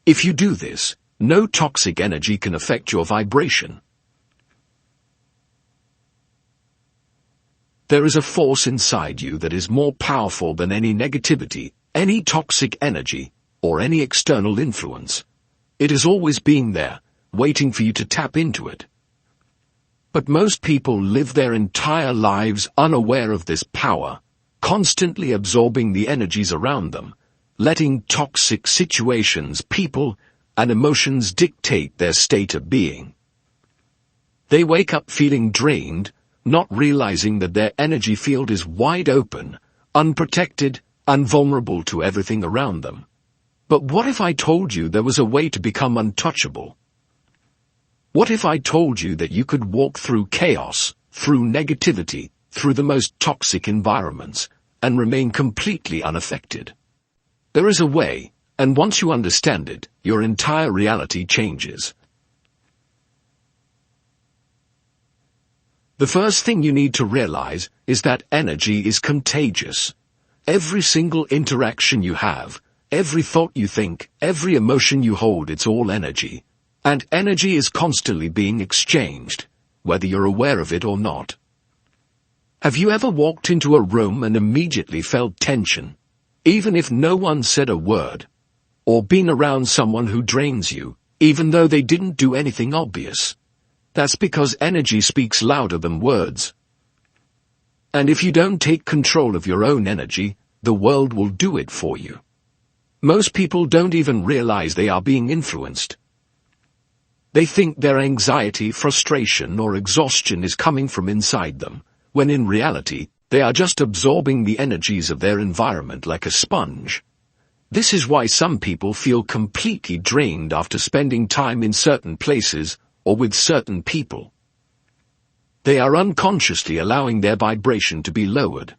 If you do this, no toxic energy can affect your vibration. There is a force inside you that is more powerful than any negativity, any toxic energy, or any external influence. It is always being there, waiting for you to tap into it. But most people live their entire lives unaware of this power, constantly absorbing the energies around them, letting toxic situations, people, and emotions dictate their state of being. They wake up feeling drained, not realizing that their energy field is wide open, unprotected, and vulnerable to everything around them. But what if I told you there was a way to become untouchable? What if I told you that you could walk through chaos, through negativity, through the most toxic environments, and remain completely unaffected? There is a way, and once you understand it, your entire reality changes. The first thing you need to realize is that energy is contagious. Every single interaction you have, every thought you think, every emotion you hold, it's all energy. And energy is constantly being exchanged, whether you're aware of it or not. Have you ever walked into a room and immediately felt tension, even if no one said a word? Or been around someone who drains you, even though they didn't do anything obvious? That's because energy speaks louder than words. And if you don't take control of your own energy, the world will do it for you. Most people don't even realize they are being influenced. They think their anxiety, frustration, or exhaustion is coming from inside them, when in reality, they are just absorbing the energies of their environment like a sponge. This is why some people feel completely drained after spending time in certain places or with certain people. They are unconsciously allowing their vibration to be lowered.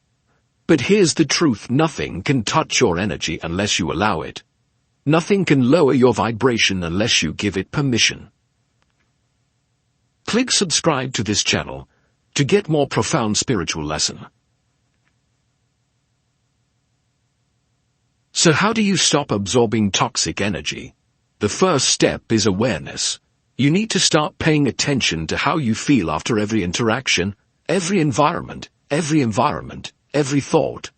But here's the truth: nothing can touch your energy unless you allow it. Nothing can lower your vibration unless you give it permission. Click subscribe to this channel to get more profound spiritual lesson. So how do you stop absorbing toxic energy? The first step is awareness. You need to start paying attention to how you feel after every interaction, every environment, every thought.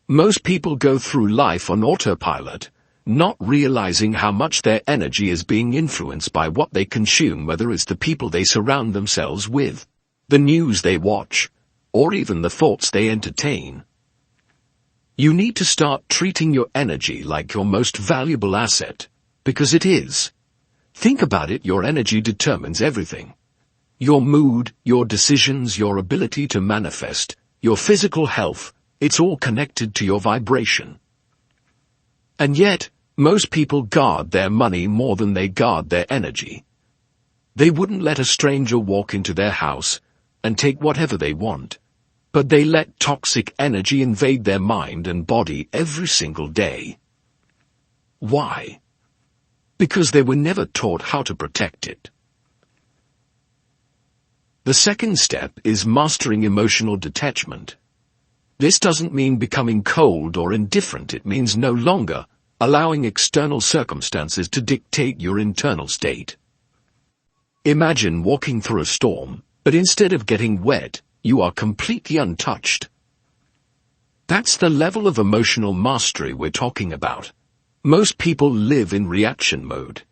Most people go through life on autopilot, not realizing how much their energy is being influenced by what they consume, whether it's the people they surround themselves with, the news they watch, or even the thoughts they entertain. You need to start treating your energy like your most valuable asset, because it is. Think about it: your energy determines everything. Your mood, your decisions, your ability to manifest, your physical health, it's all connected to your vibration. And yet, most people guard their money more than they guard their energy. They wouldn't let a stranger walk into their house and take whatever they want, but they let toxic energy invade their mind and body every single day. Why? Because they were never taught how to protect it. The second step is mastering emotional detachment. This doesn't mean becoming cold or indifferent. It means no longer allowing external circumstances to dictate your internal state. Imagine walking through a storm, but instead of getting wet, you are completely untouched. That's the level of emotional mastery we're talking about. Most people live in reaction mode.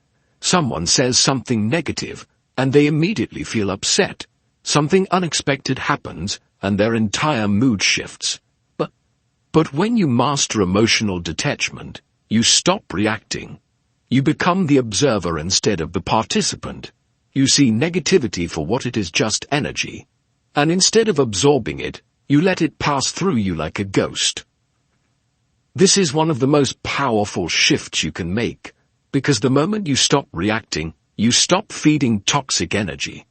Someone says something negative, and they immediately feel upset. Something unexpected happens, and their entire mood shifts. But when you master emotional detachment, you stop reacting. You become the observer instead of the participant. You see negativity for what it is, just energy. And instead of absorbing it, you let it pass through you like a ghost. This is one of the most powerful shifts you can make, because the moment you stop reacting, you stop feeding toxic energy.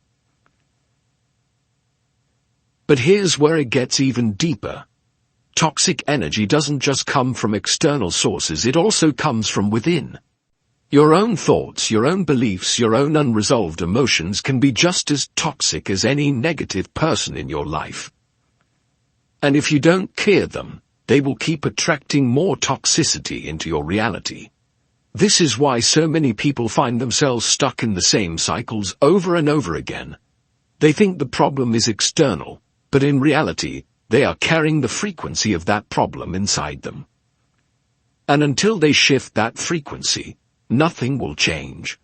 But here's where it gets even deeper. Toxic energy doesn't just come from external sources, it also comes from within. Your own thoughts, your own beliefs, your own unresolved emotions can be just as toxic as any negative person in your life. And if you don't clear them, they will keep attracting more toxicity into your reality. This is why so many people find themselves stuck in the same cycles over and over again. They think the problem is external, but in reality, they are carrying the frequency of that problem inside them. And until they shift that frequency, nothing will change.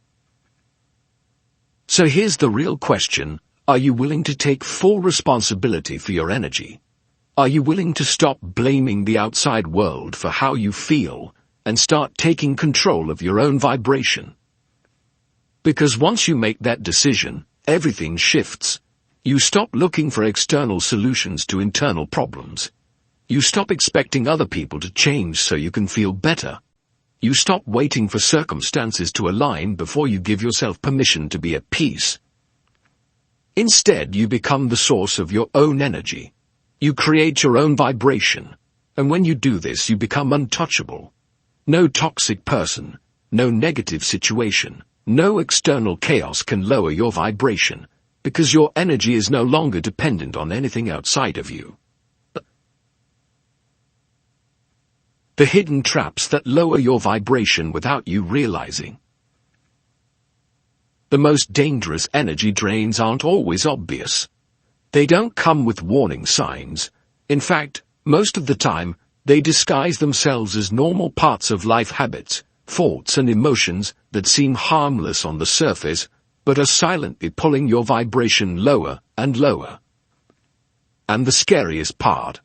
So here's the real question: are you willing to take full responsibility for your energy? Are you willing to stop blaming the outside world for how you feel and start taking control of your own vibration? Because once you make that decision, everything shifts. You stop looking for external solutions to internal problems. You stop expecting other people to change so you can feel better. You stop waiting for circumstances to align before you give yourself permission to be at peace. Instead, you become the source of your own energy. You create your own vibration, and when you do this, you become untouchable. No toxic person, no negative situation, no external chaos can lower your vibration, because your energy is no longer dependent on anything outside of you. The hidden traps that lower your vibration without you realizing. The most dangerous energy drains aren't always obvious. They don't come with warning signs. In fact, most of the time, they disguise themselves as normal parts of life habits, thoughts and emotions that seem harmless on the surface, but are silently pulling your vibration lower and lower. And the scariest part: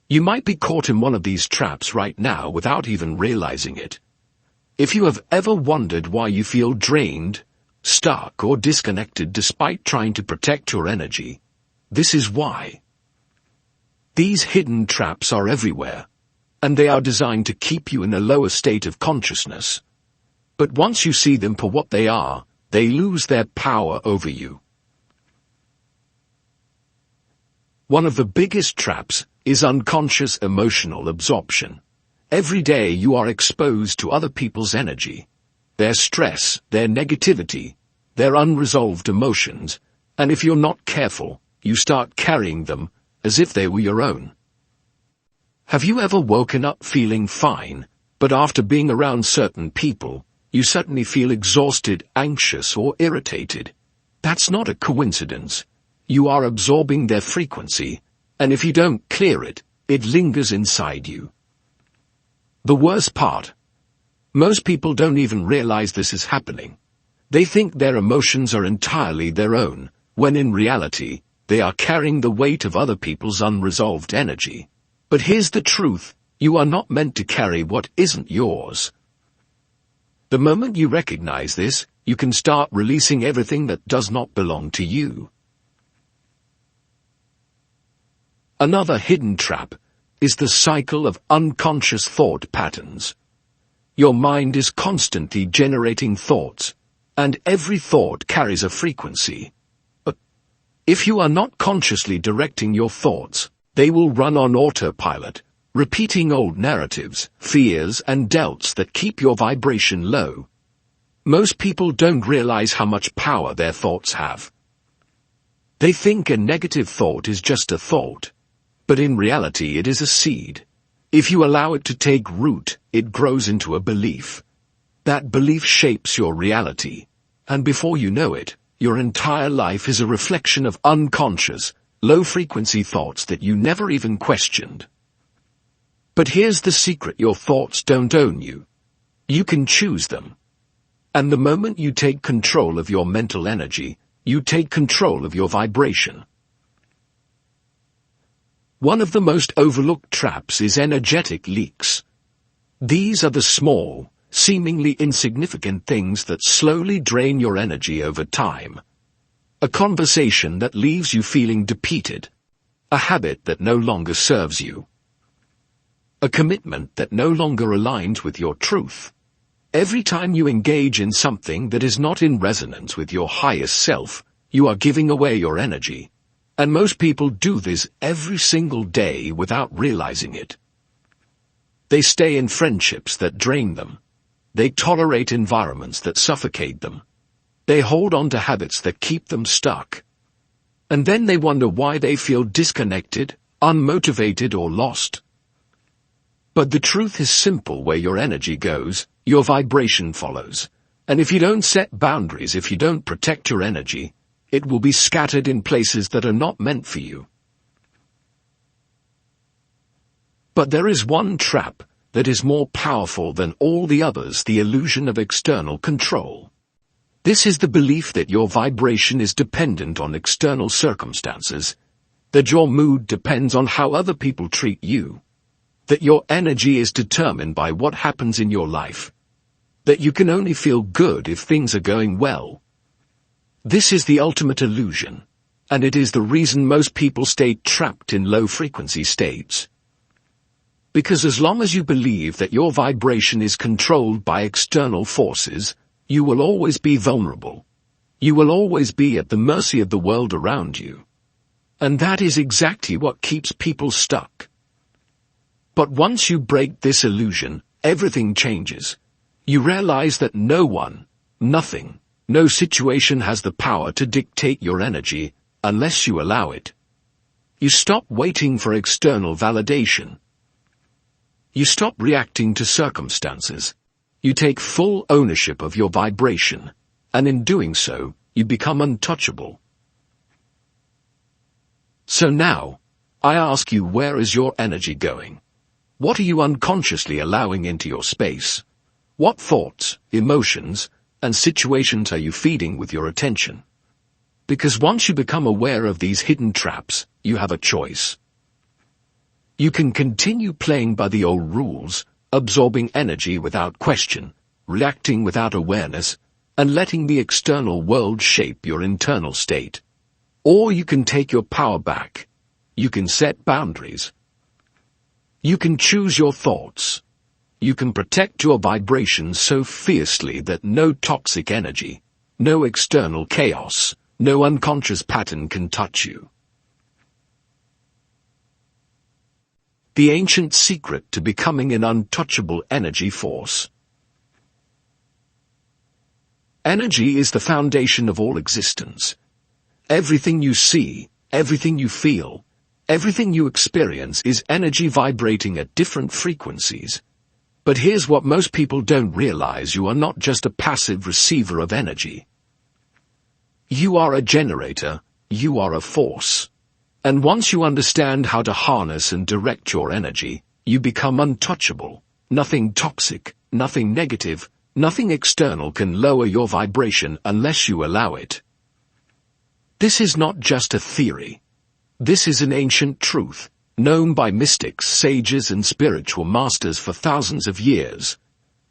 you might be caught in one of these traps right now without even realizing it. If you have ever wondered why you feel drained, stuck or disconnected despite trying to protect your energy, this is why. These hidden traps are everywhere, and they are designed to keep you in a lower state of consciousness. But once you see them for what they are, they lose their power over you. One of the biggest traps is unconscious emotional absorption. Every day you are exposed to other people's energy, their stress, their negativity, their unresolved emotions, and if you're not careful, you start carrying them as if they were your own. Have you ever woken up feeling fine, but after being around certain people, you suddenly feel exhausted, anxious, or irritated? That's not a coincidence. You are absorbing their frequency, and if you don't clear it, it lingers inside you. The worst part: most people don't even realize this is happening. They think their emotions are entirely their own, when in reality, they are carrying the weight of other people's unresolved energy. But here's the truth: you are not meant to carry what isn't yours. The moment you recognize this, you can start releasing everything that does not belong to you. Another hidden trap is the cycle of unconscious thought patterns. Your mind is constantly generating thoughts, and every thought carries a frequency. But if you are not consciously directing your thoughts, they will run on autopilot, repeating old narratives, fears, and doubts that keep your vibration low. Most people don't realize how much power their thoughts have. They think a negative thought is just a thought, but in reality it is a seed. If you allow it to take root, it grows into a belief. That belief shapes your reality, and before you know it, your entire life is a reflection of unconscious, low-frequency thoughts that you never even questioned. But here's the secret: your thoughts don't own you. You can choose them. And the moment you take control of your mental energy, you take control of your vibration. One of the most overlooked traps is energetic leaks. These are the small, seemingly insignificant things that slowly drain your energy over time. A conversation that leaves you feeling depleted. A habit that no longer serves you. A commitment that no longer aligns with your truth. Every time you engage in something that is not in resonance with your highest self, you are giving away your energy. And most people do this every single day without realizing it. They stay in friendships that drain them. They tolerate environments that suffocate them. They hold on to habits that keep them stuck. And then they wonder why they feel disconnected, unmotivated, or lost. But the truth is simple: where your energy goes, your vibration follows. And if you don't set boundaries, if you don't protect your energy, it will be scattered in places that are not meant for you. But there is one trap that is more powerful than all the others: the illusion of external control. This is the belief that your vibration is dependent on external circumstances, that your mood depends on how other people treat you, that your energy is determined by what happens in your life, that you can only feel good if things are going well. This is the ultimate illusion, and it is the reason most people stay trapped in low-frequency states. Because as long as you believe that your vibration is controlled by external forces, you will always be vulnerable. You will always be at the mercy of the world around you. And that is exactly what keeps people stuck. But once you break this illusion, everything changes. You realize that no one, nothing, no situation has the power to dictate your energy unless you allow it. You stop waiting for external validation. You stop reacting to circumstances. You take full ownership of your vibration, and in doing so, you become untouchable. So now, I ask you, where is your energy going? What are you unconsciously allowing into your space? What thoughts, emotions, and situations are you feeding with your attention? Because once you become aware of these hidden traps, you have a choice. You can continue playing by the old rules, absorbing energy without question, reacting without awareness, and letting the external world shape your internal state. Or you can take your power back. You can set boundaries. You can choose your thoughts. You can protect your vibrations so fiercely that no toxic energy, no external chaos, no unconscious pattern can touch you. The ancient secret to becoming an untouchable energy force. Energy is the foundation of all existence. Everything you see, everything you feel, everything you experience is energy vibrating at different frequencies. But here's what most people don't realize: you are not just a passive receiver of energy. You are a generator, you are a force. And once you understand how to harness and direct your energy, you become untouchable. Nothing toxic, nothing negative, nothing external can lower your vibration unless you allow it. This is not just a theory. This is an ancient truth, known by mystics, sages, and spiritual masters for thousands of years.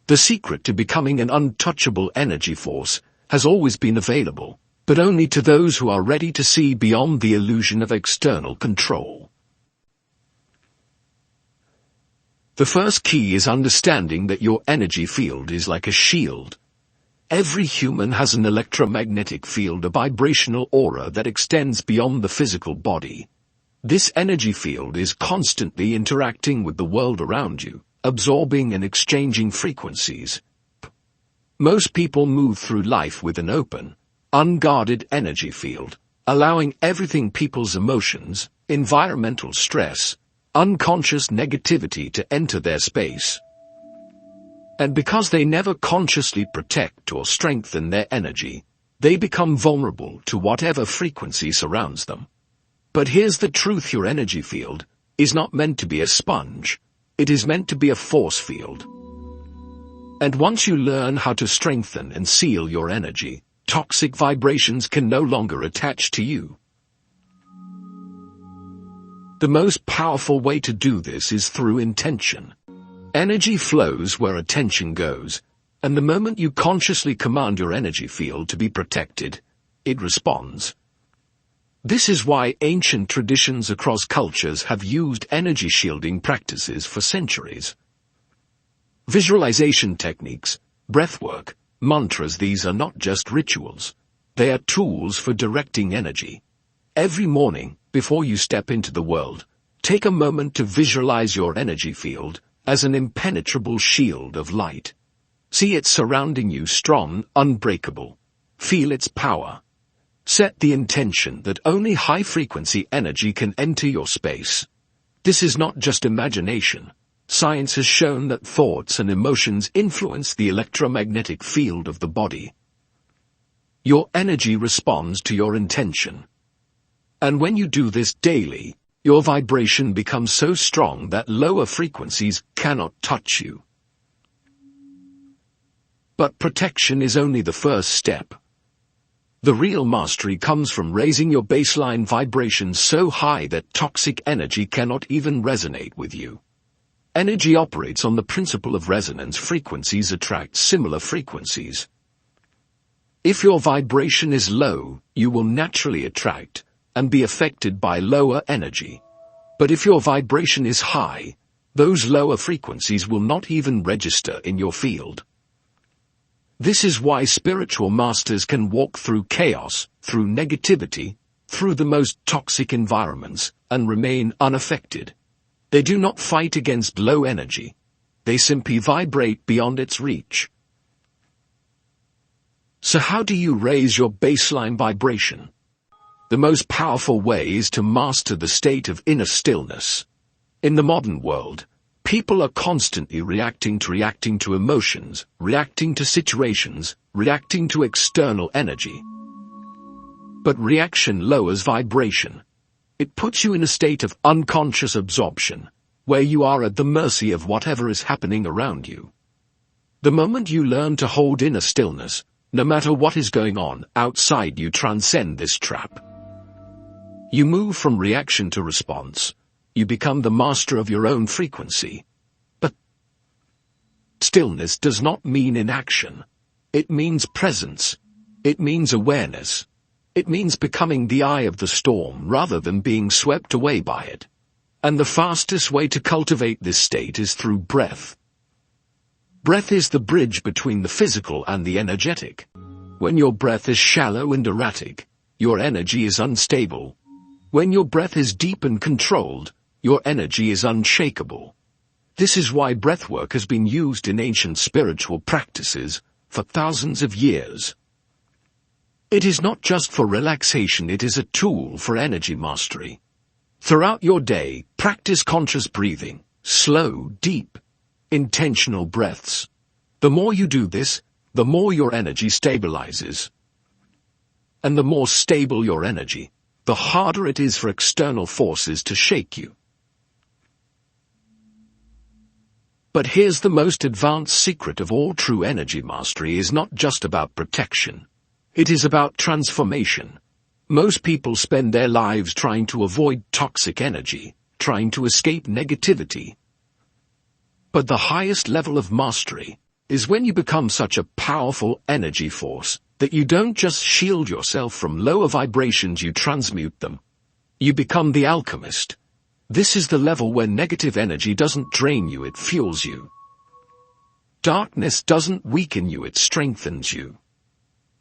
The secret to becoming an untouchable energy force has always been available, but only to those who are ready to see beyond the illusion of external control. The first key is understanding that your energy field is like a shield. Every human has an electromagnetic field, a vibrational aura that extends beyond the physical body. This energy field is constantly interacting with the world around you, absorbing and exchanging frequencies. Most people move through life with an open, unguarded energy field, allowing everything: people's emotions, environmental stress, unconscious negativity to enter their space. And because they never consciously protect or strengthen their energy, they become vulnerable to whatever frequency surrounds them. But here's the truth: your energy field is not meant to be a sponge. It is meant to be a force field. And once you learn how to strengthen and seal your energy, toxic vibrations can no longer attach to you. The most powerful way to do this is through intention. Energy flows where attention goes, and the moment you consciously command your energy field to be protected, it responds. This is why ancient traditions across cultures have used energy shielding practices for centuries. Visualization techniques, breathwork, mantras — these are not just rituals. They are tools for directing energy. Every morning, before you step into the world, take a moment to visualize your energy field as an impenetrable shield of light. See it surrounding you, strong, unbreakable. Feel its power. Set the intention that only high-frequency energy can enter your space. This is not just imagination. Science has shown that thoughts and emotions influence the electromagnetic field of the body. Your energy responds to your intention. And when you do this daily, your vibration becomes so strong that lower frequencies cannot touch you. But protection is only the first step. The real mastery comes from raising your baseline vibration so high that toxic energy cannot even resonate with you. Energy operates on the principle of resonance. Frequencies attract similar frequencies. If your vibration is low, you will naturally attract and be affected by lower energy. But if your vibration is high, those lower frequencies will not even register in your field. This is why spiritual masters can walk through chaos, through negativity, through the most toxic environments, and remain unaffected. They do not fight against low energy. They simply vibrate beyond its reach. So how do you raise your baseline vibration? The most powerful way is to master the state of inner stillness. In the modern world, people are constantly reacting to emotions, reacting to situations, reacting to external energy. But reaction lowers vibration. It puts you in a state of unconscious absorption, where you are at the mercy of whatever is happening around you. The moment you learn to hold inner stillness, no matter what is going on outside, you transcend this trap. You move from reaction to response. You become the master of your own frequency. But stillness does not mean inaction. It means presence. It means awareness. It means becoming the eye of the storm rather than being swept away by it. And the fastest way to cultivate this state is through breath. Breath is the bridge between the physical and the energetic. When your breath is shallow and erratic, your energy is unstable. When your breath is deep and controlled, your energy is unshakable. This is why breathwork has been used in ancient spiritual practices for thousands of years. It is not just for relaxation, it is a tool for energy mastery. Throughout your day, practice conscious breathing, slow, deep, intentional breaths. The more you do this, the more your energy stabilizes. And the more stable your energy, the harder it is for external forces to shake you. But here's the most advanced secret of all true energy mastery is not just about protection. It is about transformation. Most people spend their lives trying to avoid toxic energy, trying to escape negativity. But the highest level of mastery is when you become such a powerful energy force that you don't just shield yourself from lower vibrations, you transmute them. You become the alchemist. This is the level where negative energy doesn't drain you, it fuels you. Darkness doesn't weaken you, it strengthens you.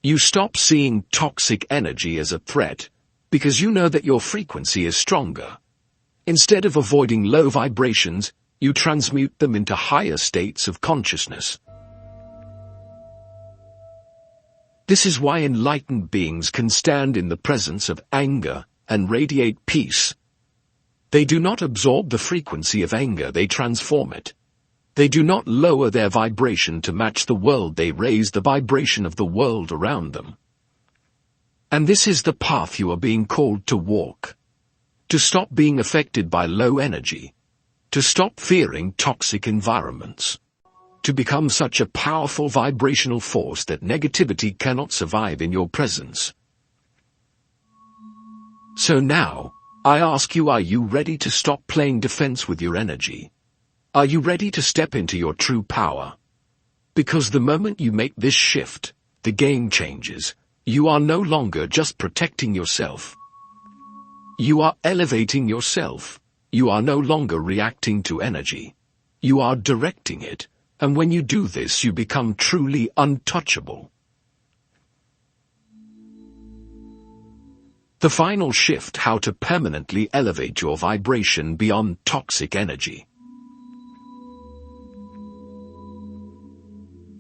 You stop seeing toxic energy as a threat because you know that your frequency is stronger. Instead of avoiding low vibrations, you transmute them into higher states of consciousness. This is why enlightened beings can stand in the presence of anger and radiate peace. They do not absorb the frequency of anger, they transform it. They do not lower their vibration to match the world, they raise the vibration of the world around them. And this is the path you are being called to walk. To stop being affected by low energy. To stop fearing toxic environments. To become such a powerful vibrational force that negativity cannot survive in your presence. So now, I ask you, are you ready to stop playing defense with your energy? Are you ready to step into your true power? Because the moment you make this shift, the game changes. You are no longer just protecting yourself. You are elevating yourself. You are no longer reacting to energy. You are directing it. And when you do this, you become truly untouchable. The final shift: how to permanently elevate your vibration beyond toxic energy.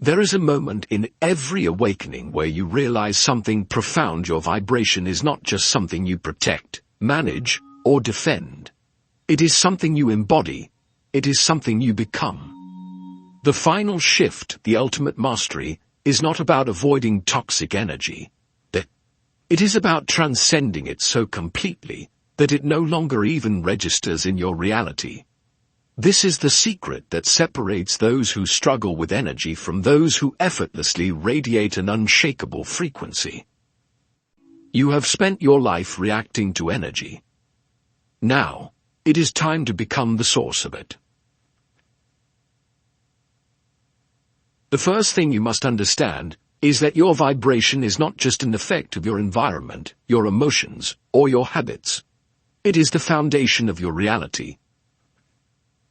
There is a moment in every awakening where you realize something profound. Your vibration is not just something you protect, manage, or defend. It is something you embody, it is something you become. The final shift, the ultimate mastery, is not about avoiding toxic energy. It is about transcending it so completely that it no longer even registers in your reality. This is the secret that separates those who struggle with energy from those who effortlessly radiate an unshakable frequency. You have spent your life reacting to energy. Now, it is time to become the source of it. The first thing you must understand is that your vibration is not just an effect of your environment, your emotions, or your habits. It is the foundation of your reality.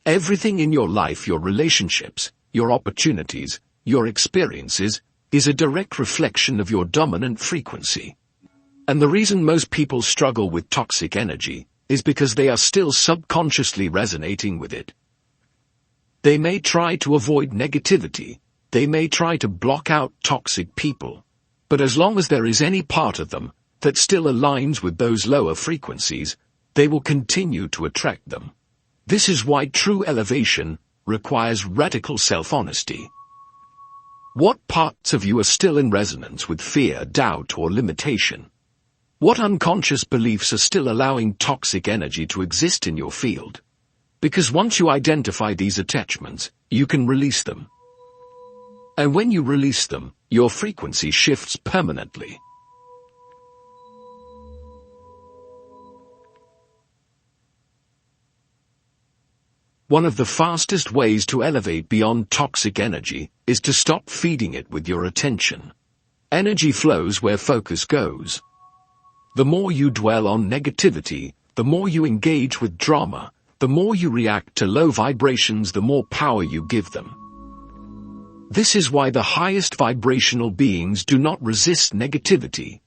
Everything in your life, your relationships, your opportunities, your experiences, is a direct reflection of your dominant frequency. And the reason most people struggle with toxic energy is because they are still subconsciously resonating with it. They may try to avoid negativity. They may try to block out toxic people, but as long as there is any part of them that still aligns with those lower frequencies, they will continue to attract them. This is why true elevation requires radical self-honesty. What parts of you are still in resonance with fear, doubt, or limitation? What unconscious beliefs are still allowing toxic energy to exist in your field? Because once you identify these attachments, you can release them. And when you release them, your frequency shifts permanently. One of the fastest ways to elevate beyond toxic energy is to stop feeding it with your attention. Energy flows where focus goes. The more you dwell on negativity, the more you engage with drama, the more you react to low vibrations, the more power you give them. This is why the highest vibrational beings do not resist negativity.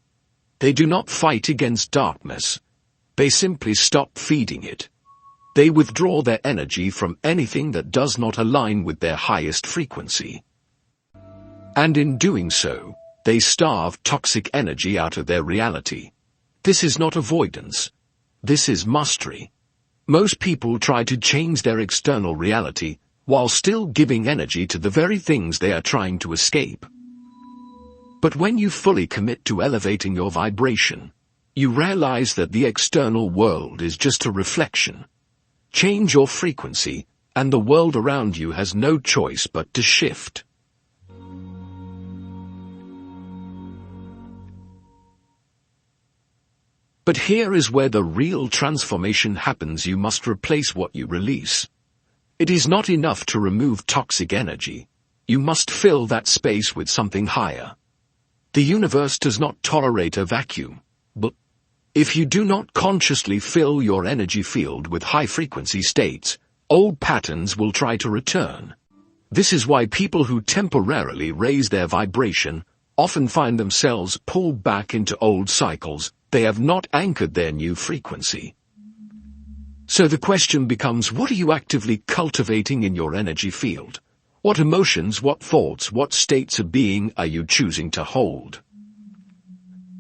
They do not fight against darkness. They simply stop feeding it. They withdraw their energy from anything that does not align with their highest frequency. And in doing so, they starve toxic energy out of their reality. This is not avoidance. This is mastery. Most people try to change their external reality while still giving energy to the very things they are trying to escape. But when you fully commit to elevating your vibration, you realize that the external world is just a reflection. Change your frequency, and the world around you has no choice but to shift. But here is where the real transformation happens. You must replace what you release. It is not enough to remove toxic energy. You must fill that space with something higher. The universe does not tolerate a vacuum, but if you do not consciously fill your energy field with high-frequency states, old patterns will try to return. This is why people who temporarily raise their vibration often find themselves pulled back into old cycles. They have not anchored their new frequency. So the question becomes, what are you actively cultivating in your energy field? What emotions, what thoughts, what states of being are you choosing to hold?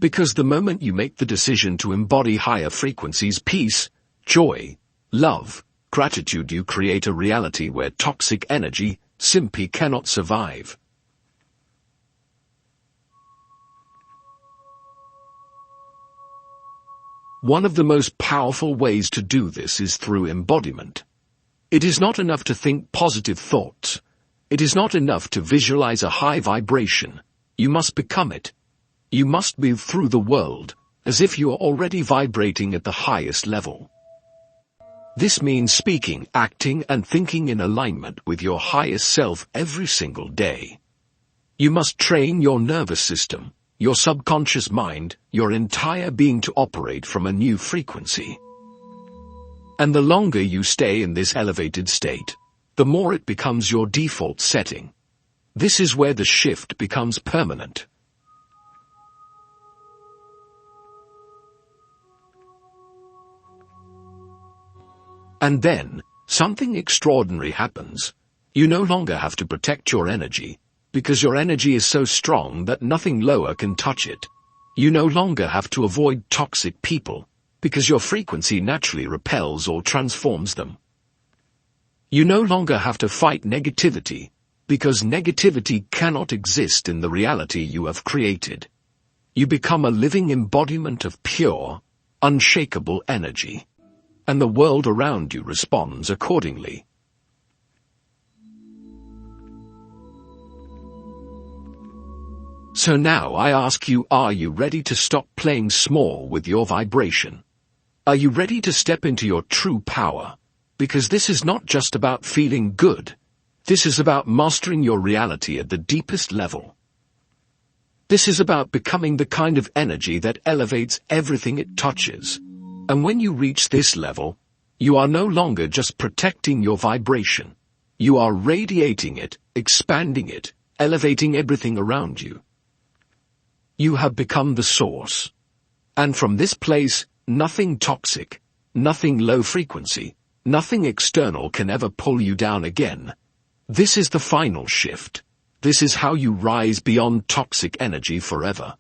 Because the moment you make the decision to embody higher frequencies, peace, joy, love, gratitude, you create a reality where toxic energy simply cannot survive. One of the most powerful ways to do this is through embodiment. It is not enough to think positive thoughts. It is not enough to visualize a high vibration. You must become it. You must move through the world as if you are already vibrating at the highest level. This means speaking, acting, and thinking in alignment with your highest self every single day. You must train your nervous system, your subconscious mind, your entire being to operate from a new frequency. And the longer you stay in this elevated state, the more it becomes your default setting. This is where the shift becomes permanent. And then, something extraordinary happens. You no longer have to protect your energy, because your energy is so strong that nothing lower can touch it. You no longer have to avoid toxic people, because your frequency naturally repels or transforms them. You no longer have to fight negativity, because negativity cannot exist in the reality you have created. You become a living embodiment of pure, unshakable energy. And the world around you responds accordingly. So now I ask you, are you ready to stop playing small with your vibration? Are you ready to step into your true power? Because this is not just about feeling good. This is about mastering your reality at the deepest level. This is about becoming the kind of energy that elevates everything it touches. And when you reach this level, you are no longer just protecting your vibration. You are radiating it, expanding it, elevating everything around you. You have become the source. And from this place, nothing toxic, nothing low frequency, nothing external can ever pull you down again. This is the final shift. This is how you rise beyond toxic energy forever.